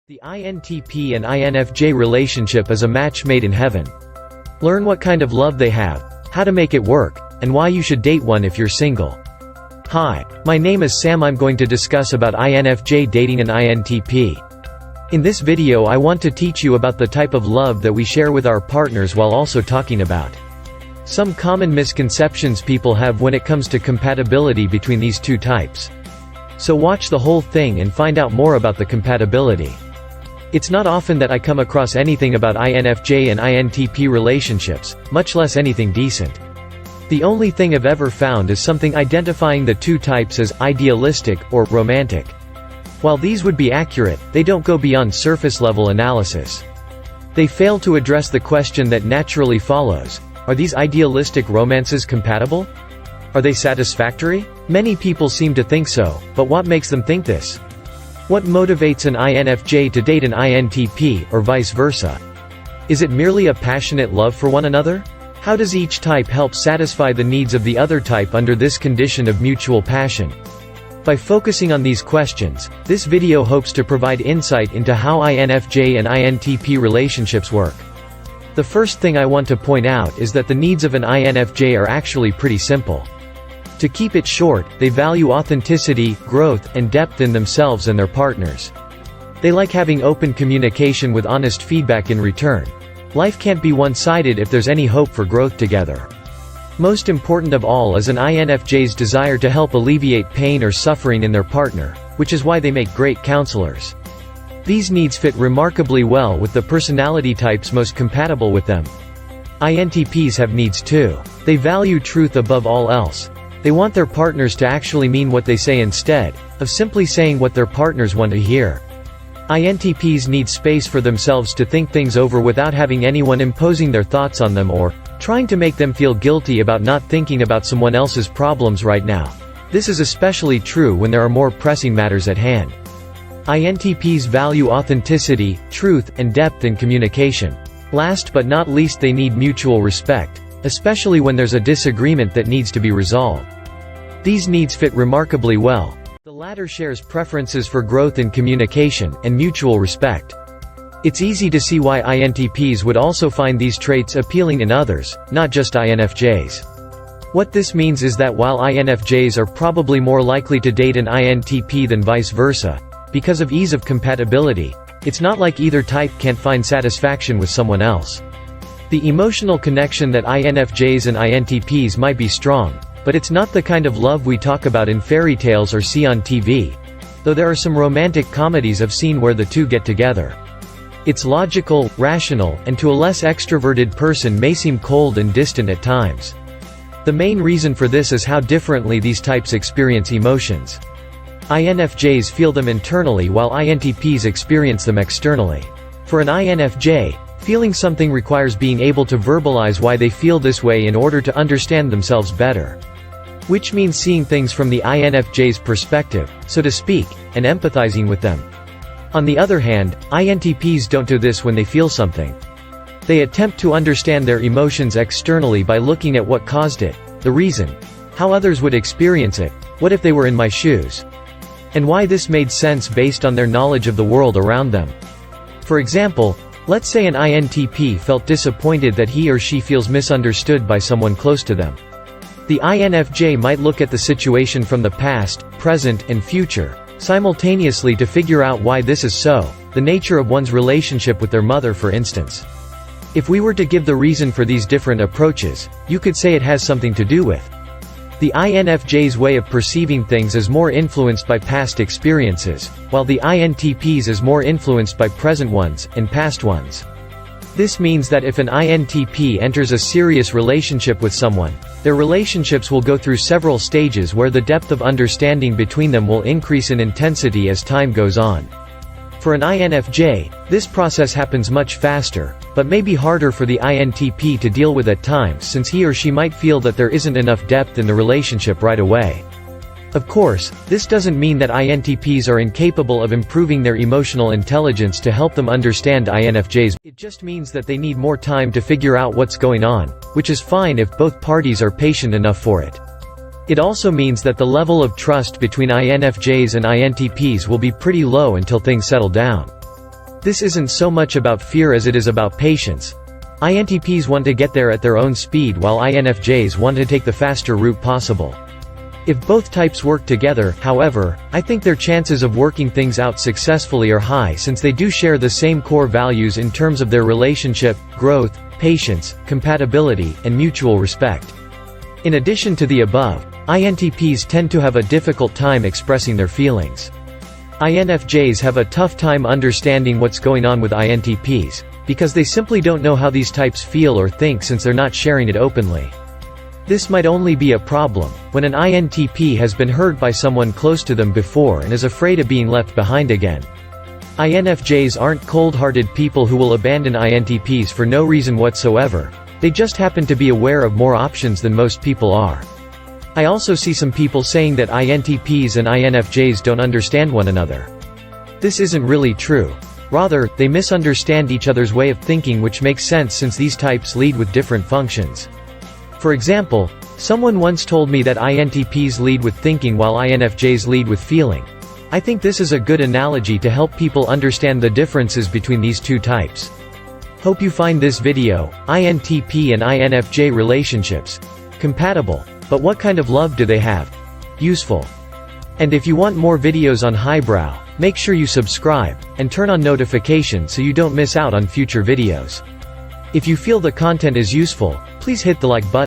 The INTP and INFJ relationship is a match made in heaven. Learn what kind of love they have, how to make it work, and why you should date one if you're single. Hi, my name is Sam. I'm going to discuss about INFJ dating an INTP. In this video I want to teach you about the type of love that we share with our partners while also talking about some common misconceptions people have when it comes to compatibility between these two types. So watch the whole thing and find out more about the compatibility. It's not often that I come across anything about INFJ and INTP relationships, much less anything decent. The only thing I've ever found is something identifying the two types as idealistic or romantic. While these would be accurate, they don't go beyond surface-level analysis. They fail to address the question that naturally follows: are these idealistic romances compatible? Are they satisfactory? Many people seem to think so, but what makes them think this? What motivates an INFJ to date an INTP, or vice versa? Is it merely a passionate love for one another? How does each type help satisfy the needs of the other type under this condition of mutual passion? By focusing on these questions, this video hopes to provide insight into how INFJ and INTP relationships work. The first thing I want to point out is that the needs of an INFJ are actually pretty simple. To keep it short, they value authenticity, growth, and depth in themselves and their partners. They like having open communication with honest feedback in return. Life can't be one-sided if there's any hope for growth together. Most important of all is an INFJ's desire to help alleviate pain or suffering in their partner, which is why they make great counselors. These needs fit remarkably well with the personality types most compatible with them. INTPs have needs too. They value truth above all else. They want their partners to actually mean what they say instead of simply saying what their partners want to hear. INTPs need space for themselves to think things over without having anyone imposing their thoughts on them or trying to make them feel guilty about not thinking about someone else's problems right now. This is especially true when there are more pressing matters at hand. INTPs value authenticity, truth, and depth in communication. Last but not least, they need mutual respect, especially when there's a disagreement that needs to be resolved. These needs fit remarkably well. The latter shares preferences for growth in communication and mutual respect. It's easy to see why INTPs would also find these traits appealing in others, not just INFJs. What this means is that while INFJs are probably more likely to date an INTP than vice versa, because of ease of compatibility, it's not like either type can't find satisfaction with someone else. The emotional connection that INFJs and INTPs might be strong, but it's not the kind of love we talk about in fairy tales or see on TV. Though there are some romantic comedies I've seen where the two get together. It's logical, rational, and to a less extroverted person may seem cold and distant at times. The main reason for this is how differently these types experience emotions. INFJs feel them internally while INTPs experience them externally. For an INFJ, feeling something requires being able to verbalize why they feel this way in order to understand themselves better. Which means seeing things from the INFJ's perspective, so to speak, and empathizing with them. On the other hand, INTPs don't do this when they feel something. They attempt to understand their emotions externally by looking at what caused it, the reason, how others would experience it, what if they were in my shoes, and why this made sense based on their knowledge of the world around them. For example, let's say an INTP felt disappointed that he or she feels misunderstood by someone close to them. The INFJ might look at the situation from the past, present, and future, simultaneously to figure out why this is so, the nature of one's relationship with their mother for instance. If we were to give the reason for these different approaches, you could say it has something to do with the INFJ's way of perceiving things is more influenced by past experiences, while the INTP's is more influenced by present ones, and past ones. This means that if an INTP enters a serious relationship with someone, their relationships will go through several stages where the depth of understanding between them will increase in intensity as time goes on. For an INFJ, this process happens much faster, but may be harder for the INTP to deal with at times since he or she might feel that there isn't enough depth in the relationship right away. Of course, this doesn't mean that INTPs are incapable of improving their emotional intelligence to help them understand INFJs. It just means that they need more time to figure out what's going on, which is fine if both parties are patient enough for it. It also means that the level of trust between INFJs and INTPs will be pretty low until things settle down. This isn't so much about fear as it is about patience. INTPs want to get there at their own speed while INFJs want to take the faster route possible. If both types work together, however, I think their chances of working things out successfully are high since they do share the same core values in terms of their relationship, growth, patience, compatibility, and mutual respect. In addition to the above, INTPs tend to have a difficult time expressing their feelings. INFJs have a tough time understanding what's going on with INTPs, because they simply don't know how these types feel or think since they're not sharing it openly. This might only be a problem when an INTP has been hurt by someone close to them before and is afraid of being left behind again. INFJs aren't cold-hearted people who will abandon INTPs for no reason whatsoever, they just happen to be aware of more options than most people are. I also see some people saying that INTPs and INFJs don't understand one another. This isn't really true. Rather, they misunderstand each other's way of thinking, which makes sense since these types lead with different functions. For example, someone once told me that INTPs lead with thinking while INFJs lead with feeling. I think this is a good analogy to help people understand the differences between these two types. Hope you find this video, INTP and INFJ relationships, compatible, but what kind of love do they have? Useful. And if you want more videos on highbrow, make sure you subscribe, and turn on notifications so you don't miss out on future videos. If you feel the content is useful, please hit the like button.